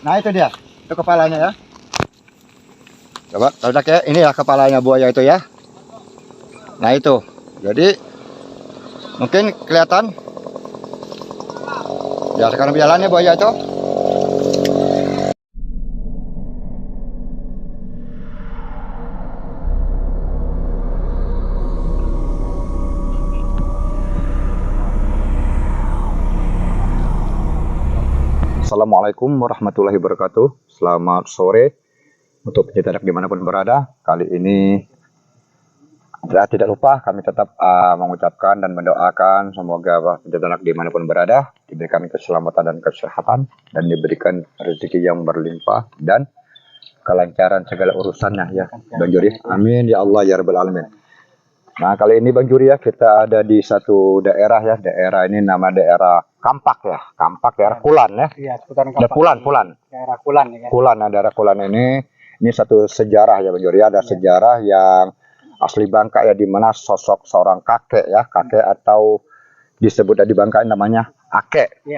Nah itu dia, itu kepalanya ya. Coba, Dak ya, ini ya kepalanya buaya itu ya. Nah itu, jadi mungkin kelihatan. Ya sekarang jalannya buaya itu. Assalamualaikum warahmatullahi wabarakatuh. Selamat sore untuk pencinta dak dimanapun berada. Kali ini tidak lupa kami tetap mengucapkan dan mendoakan semoga pencinta dak dimanapun berada diberikan keselamatan dan kesehatan dan diberikan rezeki yang berlimpah dan kelancaran segala urusannya ya Bang Juri. Amin ya Allah ya Rabbal Alamin. Nah kali ini Bang Juri ya kita ada di satu daerah ya, daerah ini nama daerah Kampak ya, Kampak daerah Kulan ya. Iya, seputaran Kampak. Pulan. Daerah Kulan ya. Kulan, nah daerah Kulan ini satu sejarah ya Bang Juri, ada sejarah yang asli Bangka ya, di mana sosok seorang kakek ya, kakek atau disebut di Bangka namanya Ake,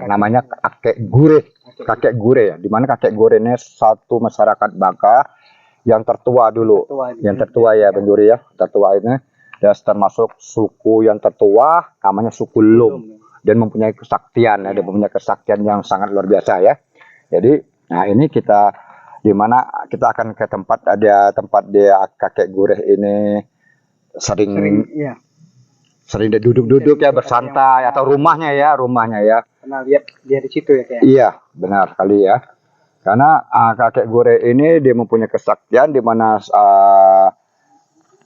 namanya Ake Gure, kakek Gure ya, di mana kakek Gure ini satu masyarakat Bangka yang tertua dulu, yang tertua ya Bang Juri ya, tertua ini dan termasuk suku yang tertua namanya suku Lum dan mempunyai kesaktian ya, dia mempunyai kesaktian yang sangat luar biasa ya. Jadi nah ini kita di mana kita akan ke tempat, ada tempat dia kakek Gure ini sering dia duduk-duduk ya, bersantai atau rumahnya ya. Pernah lihat dia di situ ya kayak. Iya, benar kali ya. Karena kakek Gure ini dia mempunyai kesaktian di mana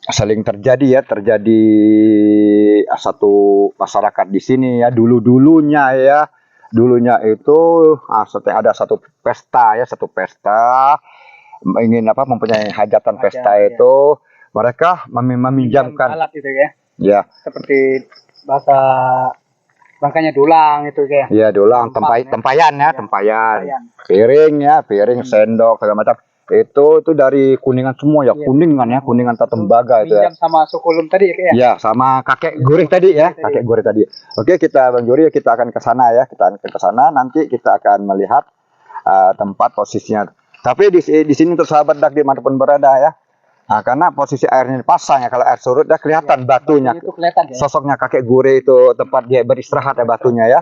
sering terjadi satu masyarakat di sini ya, dulunya itu ada satu pesta ingin mempunyai hajatan pesta itu mereka meminjamkan alat itu ya. Ya. Seperti bahasa Bangkanya dulang itu kayak. Iya, dulang, tempayan. Piring, sendok segala macam. Itu dari Kuningan semua ya, Kuningan Tatembaga itu ya. Sama suku Lum tadi ya kayak. Ya, sama kakek Gure tadi ya, kakek Gure tadi. Oke, kita Bang Juri kita akan ke sana ya, nanti kita akan melihat tempat posisinya. Tapi di sini untuk sahabat dak dimanapun berada ya. Nah, karena posisi airnya pasang ya, kalau air surut dah kelihatan batunya. Itu kelihatan ya. Sosoknya kakek Gure itu tempat dia beristirahat ya, batunya ya.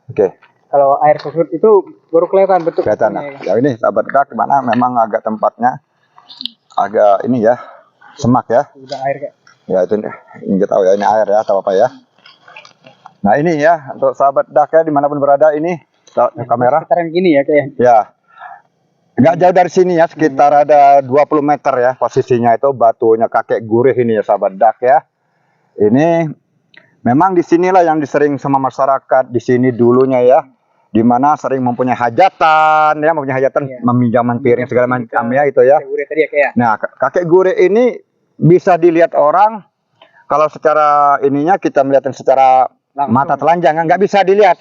Oke. Kalau air surut itu baru kelihatan bentuk. Kelihatan. Ya ini sahabat dak mana memang agak tempatnya agak ini ya, semak ya. Udah air kayak. Ya itu ini tahu ya, ini air ya atau apa ya. Nah ini ya untuk sahabat dak ya dimanapun berada ini kamera. Sekitaran gini ya kayak. Ya. Nggak jauh dari sini ya, sekitar ada 20 meter ya posisinya itu batunya kakek Gure ini ya sahabat dak ya. Ini memang di sinilah yang disering sama masyarakat di sini dulunya ya, dimana sering mempunyai hajatan ya, meminjaman piring segala macam ya itu ya. Nah kakek Gure ini bisa dilihat orang kalau secara ininya kita melihatnya secara mata telanjang nggak bisa dilihat.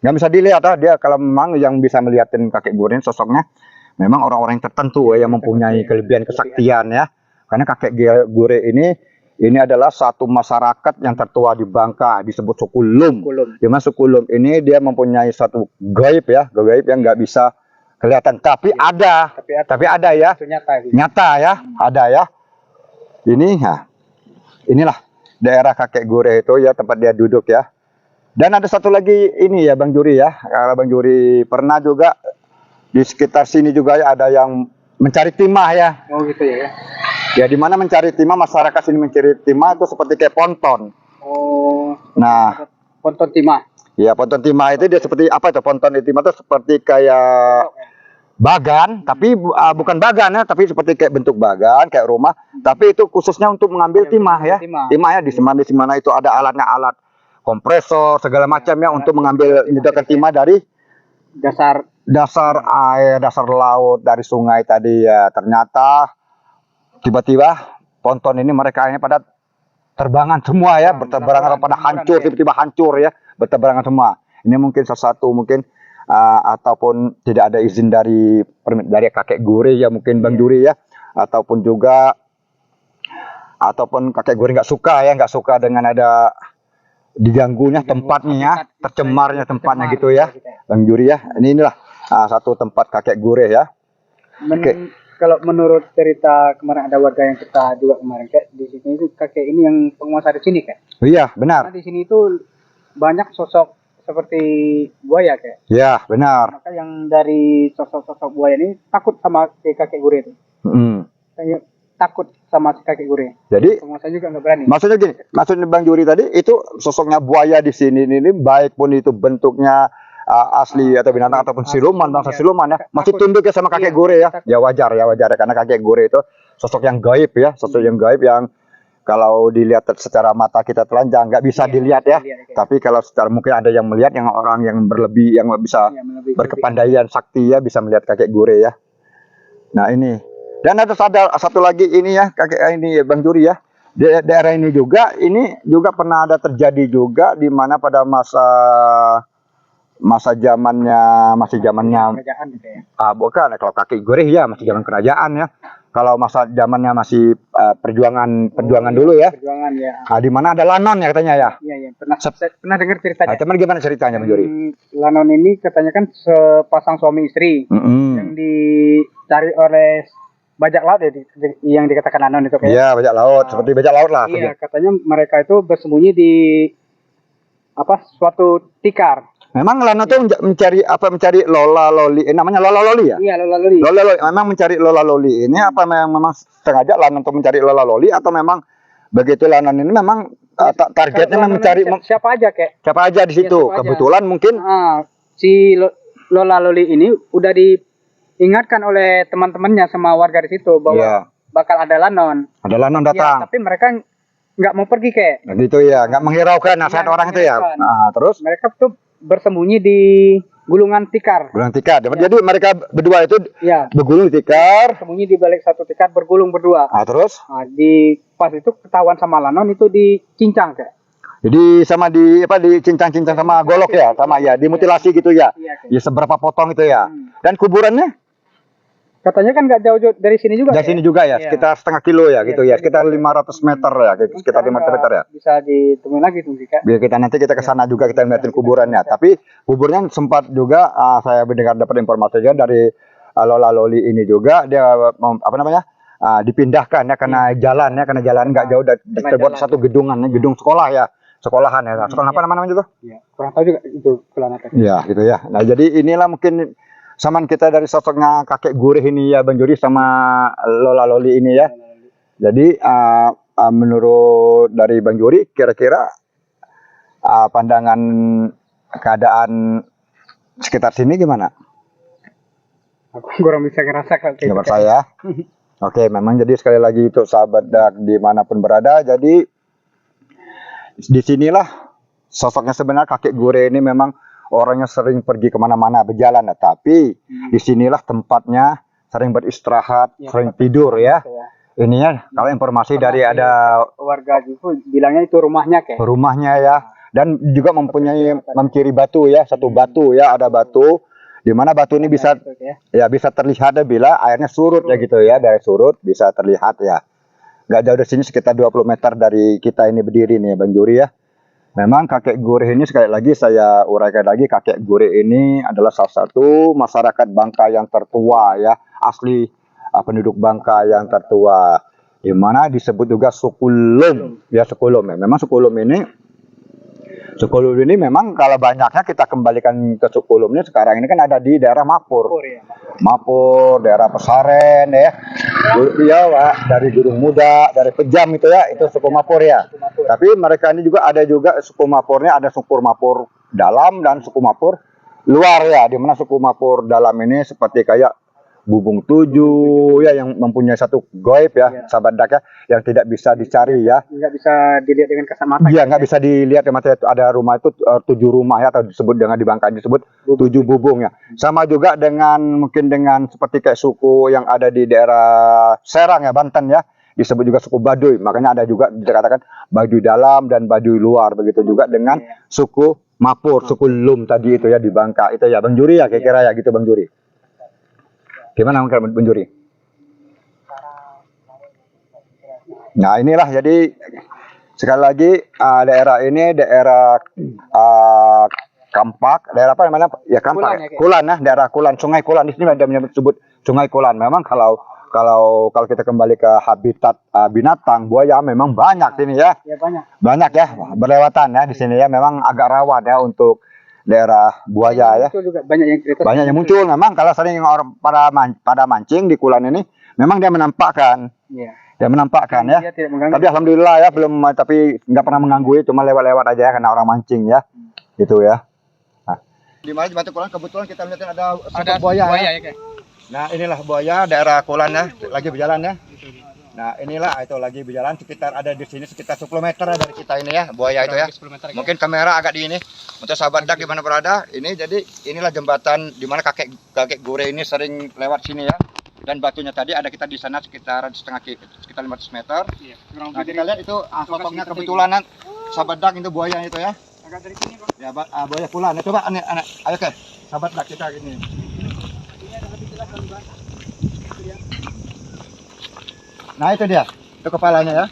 Nggak bisa dilihat dia kalau memang yang bisa melihatin kakek Gure ini sosoknya memang orang-orang yang tertentu ya, yang mempunyai kelebihan kesaktian ya. Karena kakek Gure ini adalah satu masyarakat yang tertua di Bangka, disebut suku Lum. Dimana suku Lum ini dia mempunyai satu gaib yang nggak bisa kelihatan, tapi ada ya, nyata ya, ada ya. Inilah daerah kakek Gure itu ya, tempat dia duduk ya. Dan ada satu lagi ini ya Bang Juri ya, kalau Bang Juri pernah juga di sekitar sini juga ya, ada yang mencari timah ya. Oh gitu ya. Ya di mana mencari timah, masyarakat sini mencari timah itu seperti kayak ponton. Oh. Nah, ponton timah. Ya ponton timah itu dia seperti apa itu, ponton timah itu seperti kayak bagan, tapi bukan bagan ya, tapi seperti kayak bentuk bagan, kayak rumah, tapi itu khususnya untuk mengambil timah ya. Timah ya, di mana itu ada alat kompresor segala macam ya, untuk mengambil timah dari dasar air, dasar laut, dari sungai tadi ya. Ternyata tiba-tiba ponton ini mereka ini pada terbangan semua ya, berterbangan pada hancur, tiba-tiba hancur ya, berterbangan semua. Ini mungkin salah satu ataupun tidak ada izin dari kakek Gure ya, mungkin Bang Juri ya, ataupun kakek Gure nggak suka dengan ada diganggunya tempatnya, tercemarnya tempatnya gitu ya, Bang Juri ya. Inilah satu tempat kakek gurih ya. Oke. Kalau menurut cerita kemarin ada warga yang kita juga kemarin kayak di sini itu kakek ini yang penguasa di sini kayak. Iya, Karena benar. di sini itu banyak sosok seperti buaya kayak. Iya, benar. Maka yang dari sosok-sosok buaya ini takut sama si kakek gurih itu. Mm. Kayak takut sama si kakek gurih. Jadi Penguasa juga nggak berani. maksudnya gini, maksudnya Bang Juri tadi itu sosoknya buaya di sini ini baik pun itu bentuknya asli atau binatang ataupun siluman, bangsa siluman ya, masih tunduk ya sama kakek gurih ya. Ya wajar ya karena kakek gurih itu sosok yang gaib ya, sosok yang gaib yang kalau dilihat secara mata kita telanjang nggak bisa dilihat ya. Tapi kalau secara mungkin ada yang melihat, yang orang yang berlebih yang bisa berkepandaian sakti ya bisa melihat kakek gurih ya. Nah ini. Dan ada satu lagi ini ya kakek ini Bang Juri ya. Di daerah ini juga pernah ada terjadi juga di mana pada masih zamannya Kerajaan gitu ya. bukan kalau kakek gurih ya masih zaman kerajaan ya. Kalau masa zamannya masih perjuangan dulu ya. Perjuangan ya. Di mana ada Lanon ya katanya ya. Iya iya pernah dengar ceritanya. Cuman gimana ceritanya Bang Juri? Lanon ini katanya kan sepasang suami istri yang dicari oleh bajak laut ya yang dikatakan Lanon itu kayak. Iya, bajak laut, seperti bajak laut lah. Iya, katanya mereka itu bersembunyi di suatu tikar. Memang Lanon tuh mencari Lola Loli, namanya Lola Loli ya? Iya, Lola Loli. Lola Loli, memang mencari Lola Loli ini apa memang sengaja Lanon untuk mencari Lola Loli atau memang begitu Lanon ini memang targetnya memang mencari siapa aja kayak? Siapa aja di situ? Siapa Kebetulan aja. mungkin Si Lola Loli ini udah diingatkan oleh teman-temannya sama warga di situ bahwa bakal ada Lanon. Ada Lanon datang. Ya, tapi mereka nggak mau pergi kayak. Gitu ya, nggak menghiraukan nasihat orang itu ya. Nah, terus mereka tuh bersembunyi di gulungan tikar. Gulungan tikar. Jadi mereka berdua itu bergulung di tikar. Sembunyi di balik satu tikar bergulung berdua. Terus? Di pas itu ketahuan sama Lanon itu dicincang kayak. Jadi sama dicincang-cincang sama golok ya, sama ya, dimutilasi gitu ya. Ya seberapa potong itu ya. Dan kuburannya? Katanya kan nggak jauh dari sini juga. Dari sini juga ya, sekitar setengah kilo ya gitu ya, sekitar 500 meter ya, sekitar 500 meter ya. Bisa ditemuin lagi tuh Kak. Biar nanti kita ke sana juga kita ngeliatin kuburannya. Tapi kuburnya sempat juga saya mendengar dapat informasi juga dari Lola Loli ini juga dia dipindahkan ya karena jalan nggak jauh dari terbuat satu gedung sekolah ya. Sekolahan ya. Sekolah apa namanya itu? Iya, kurang tahu juga itu sekolah apa. Iya, gitu ya. Nah, jadi inilah mungkin samaan kita dari sosoknya kakek gurih ini ya Bang Juri sama Lola Loli ini ya. Jadi menurut dari Bang Juri kira-kira pandangan keadaan sekitar sini gimana? Aku kurang bisa ngerasa kalau kayak gitu. Saya. Oke, memang jadi sekali lagi untuk sahabat Dak dimanapun berada, jadi disinilah sosoknya sebenarnya kakek gurih ini memang orangnya sering pergi kemana-mana berjalan, tapi disinilah tempatnya sering beristirahat, sering tidur ya. Ini ya, kalau informasi dari ada warga itu bilangnya itu rumahnya kayak. Rumahnya ya, dan juga memciri batu ya, satu batu ya, ada batu. Di mana batu ini bisa terlihat bila airnya surut ya gitu ya, dari surut bisa terlihat ya. Nggak jauh dari sini sekitar 20 meter dari kita ini berdiri nih Bang Juri ya. Memang kakek gurih ini sekali lagi saya uraikan lagi, kakek gurih ini adalah salah satu masyarakat Bangka yang tertua ya, asli penduduk Bangka yang tertua. Di mana disebut juga suku Lum ya, suku Lum ya. Memang suku Lum ini memang kalau banyaknya kita kembalikan ke suku Lum ini sekarang ini kan ada di daerah Mapur. Mapur, daerah Pesaren ya. Iya, Pak, dari Gunung Muda, dari Pejam itu ya, itu suku Mapur ya. Tapi mereka ini juga ada suku Mapurnya, ada suku Mapur dalam dan suku Mapur luar ya. Di mana suku Mapur dalam ini seperti kayak Bubung Tujuh ya, yang mempunyai satu goib ya, sahabat Dak ya, yang tidak bisa dicari ya. Nggak bisa dilihat dengan kasat mata. Iya, nggak bisa dilihat dengan mata. Ada rumah itu 7 rumah ya, atau disebut dengan di Bangka disebut 7 bubung ya. Sama juga mungkin dengan seperti kayak suku yang ada di daerah Serang ya, Banten ya, disebut juga suku Baduy. Makanya ada juga dikatakan Baduy dalam dan Baduy luar, begitu juga dengan suku Mapur, suku Lum tadi itu ya di Bangka itu ya, Bang Juri ya, kira-kira ya gitu Bang Juri. Gimana Bang Juri? Nah inilah jadi sekali lagi daerah ini daerah Kampak, daerah apa namanya? Ya Kampak, Kulan ya, Kak? Kulan nah, daerah Kulan, Sungai Kulan. Di sini ada menyebut Sungai Kulan. Memang kalau kita kembali ke habitat binatang, buaya memang banyak sini ya. Ya banyak. Banyak ya, berlewatan ya di sini ya. Memang agak rawan ya untuk daerah buaya ya. Itu juga banyak yang cerita. Banyak yang muncul. Memang kalau sering orang pada mancing di Kulan ini, memang dia menampakkan. Iya. Dia menampakkan ya. Dia tidak mengganggu. Tapi alhamdulillah ya tapi nggak pernah mengganggu, cuma lewat-lewat aja ya karena orang mancing ya. Gitu ya. Nah, di mana di Batu Kulan kebetulan kita melihat ada sosok buaya ya. ya, Kak. Nah, inilah buaya daerah Kulan ya, lagi berjalan ya. Nah, inilah itu lagi berjalan sekitar ada di sini sekitar 10 meter ya dari kita ini ya, buaya itu ya. Mungkin kamera agak di ini. Untuk sahabat dak di mana berada, ini jadi inilah jembatan di mana kakek Gure ini sering lewat sini ya. Dan batunya tadi ada kita di sana sekitar sekitar 500 meter. Iya. Nah, kita lihat itu sosoknya kebetulan sahabat dak itu buaya itu ya. Agak dari sini, Bang. Ya, buaya Kulan. Nah, coba ayo ke sahabat dak kita gini. Nah, itu dia. Itu kepalanya ya.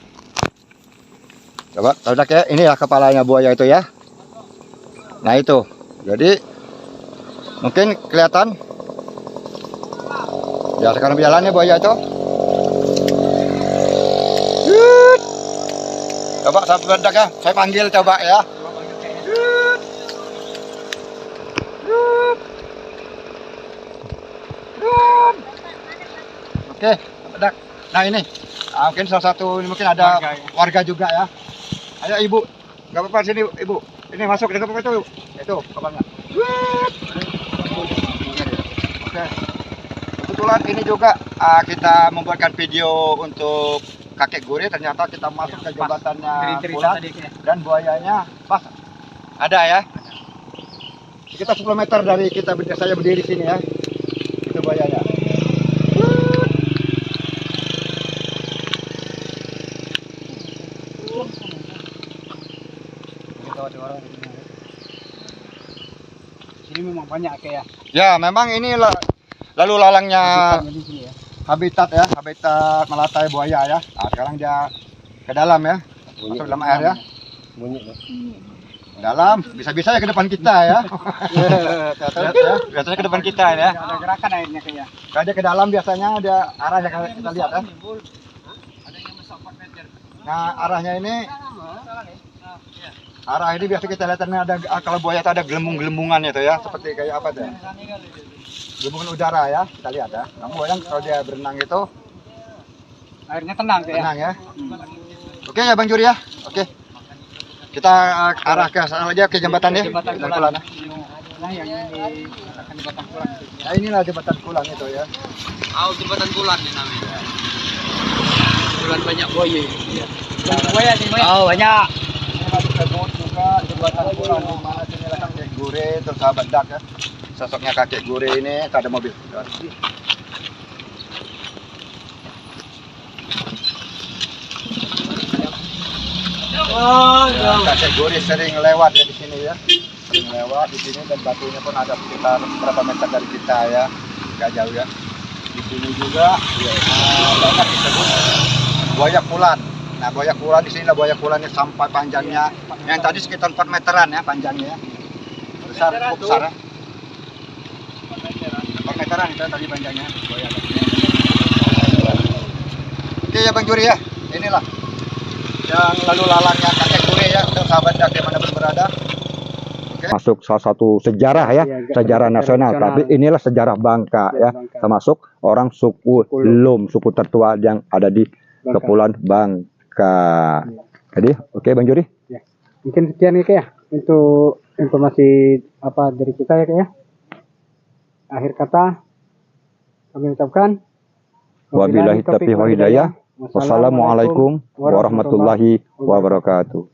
Coba, sahabat ya. Ini ya kepalanya buaya itu ya. Nah, itu. Jadi mungkin kelihatan. Ya, sekarang berjalannya buaya itu. Coba sahabat dak ya. Saya panggil coba ya. Oke, dak. Nah ini, mungkin salah satu ini mungkin ada warga juga ya. Ayo ibu, nggak apa-apa sini ibu. Ini masuk dengan apa itu kapalnya. Oke. Kebetulan ini juga kita membuatkan video untuk kakek Gure. Ternyata kita masuk ke jembatannya Kulan dan buayanya pas ada ya. Sekitar 10 meter dari saya berdiri di sini ya. Itu buayanya. Sini memang banyak kayak Ya, memang ini lalu lalangnya di sini ya. habitat melatai buaya ya. Nah, sekarang dia ke dalam ya. Masuk dalam air ya. Dalam, bisa-bisa ya ke depan kita ya. Lihat ya, biasanya ke depan kita ya. Ada gerakan airnya kayak. Kalau dia ke dalam biasanya ada arahnya kita lihat ya. Nah, arahnya ini biasa kita lihat ada kalau buaya itu ada gelembung-gelembungan itu ya, seperti kayak apa tuh? Gelembungan udara ya, kita lihat ya. Kamu bayang kalau dia berenang itu Airnya tenang kayak. tenang ya. Oke ya Bang Juri ya. Oke. Kita arah ke sana aja ke jembatan ya. Jembatan Jembatan Kulan. Kulan ya. Nah, yang dikatakan jembatan Kulan. Nah, inilah jembatan Kulan itu ya. Oh, jembatan Kulan ini namanya. Kulan banyak buaya. Iya. Buaya sih, buaya. Oh, banyak. Ini masuk ke bot juga jembatan Kulan di mana sini lah kakek Gure terus sahabat dak ya. Sosoknya kakek Gure ini ada mobil. Ya, kakek Gure sering lewat ya di sini ya. Sering lewat di sini dan batunya pun ada sekitar berapa meter dari kita ya. Enggak jauh ya. Di sini juga ya, banyak disebut buaya Kulan. Nah, buaya Kulan di sini lah buaya Kulan ini sampai panjangnya yang tadi sekitar 4 meteran ya panjangnya ya. Besar, cukup besar ya. 4 meteran itu tadi panjangnya buaya. Oke ya Bang Juri ya. Inilah yang lalu lalangnya kakek Gure ya untuk sahabat dak dimanapun berada. Oke. Masuk salah satu sejarah ya, Iya, sejarah nasional. Tapi inilah sejarah Bangka ya, Bangka. termasuk orang suku Lum, suku tertua yang ada di Kepulauan Bangka. Jadi, oke Bang Juri. Ya. Mungkin sekian ya Kak ya untuk informasi apa dari kita ya Kak ya. Akhir kata kami ucapkan Wabillahi taufiq wal hidayah. Wassalamualaikum warahmatullahi wabarakatuh.